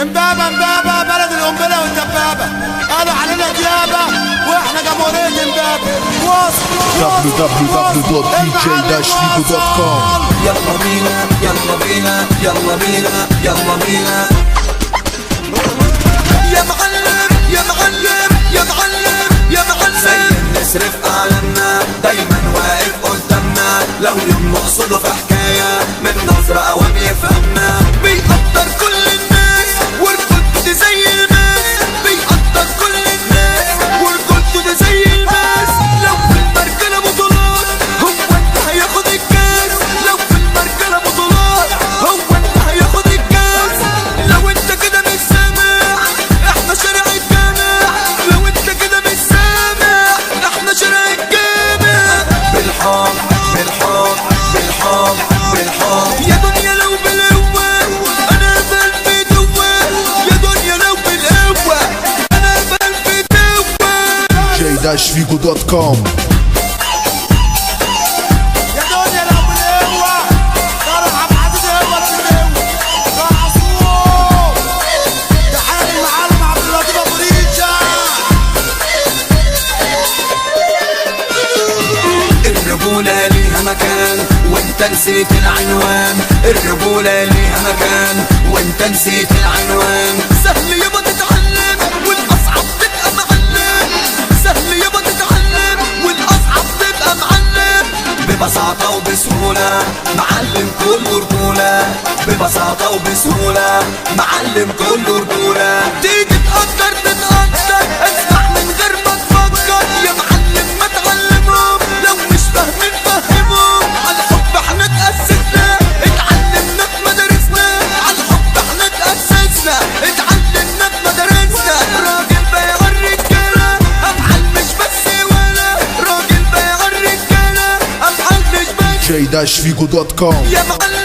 امبابة امبابة بلد القنبلة والدبابة، قالوا علينا ديابة واحنا جمهورية امبابة. www.dj-figo.com. يلا بينا يلا بينا يلا بينا يلا بينا يا معلم يا معلم يا معلم يا معلم، زي النسر في أعلامنا دايما واقف قدامنا، لو يوم نقصده في حكاية من نظرة أوام يفهمنا، بيقدر كل الناس ورجولته دي زي الماس، بيقدر كل الناس ورجولته دي زي الماس، لو في المركلة بطولات هو انت هياخد الكاس، لو في المركلة بطولات هو انت هياخد الكاس، لو انت كده مش سامع احنا شارع الجامع، لو انت كده مش سامع احنا شارع الجامع، بالحب بالحب بالحب بالحب، يا دنيا لو بالقوة انا بلفي دوا، يا دنيا لو بالقوة انا بلفي دوا. dj-figo.com. يا دنيا لو بالقوة طارق عبد العزيز هو القوة يا عصفور، تحية للمعلم عبد اللطيف ابو ريشة. الرجولة ليها مكان وانت نسيت العنوان، الرجولة ليها مكان وانت نسيت العنوان، سهل يابا تتعلم والاصعب تبقى معلم، سهل يابا تتعلم والاصعب تبقى معلم، ببساطة وبسهولة معلم كله رجولة، ببساطة وبسهولة معلم كله رجولة، تيجي تقدر تتقدر اسمع من غير ما تفكر، يا معلم ما تعلمهم لو مش فاهمين فهمهم، على الحب احنا اتأسسنا اتعلمنا في مدارسنا، على الحب احنا اتأسسنا اتعلمنا في مدارسنا، راجل بايع الرجالة افعال مش بس ولا، راجل بايع الرجالة افعال مش بس. dj-figo.com. يا معلم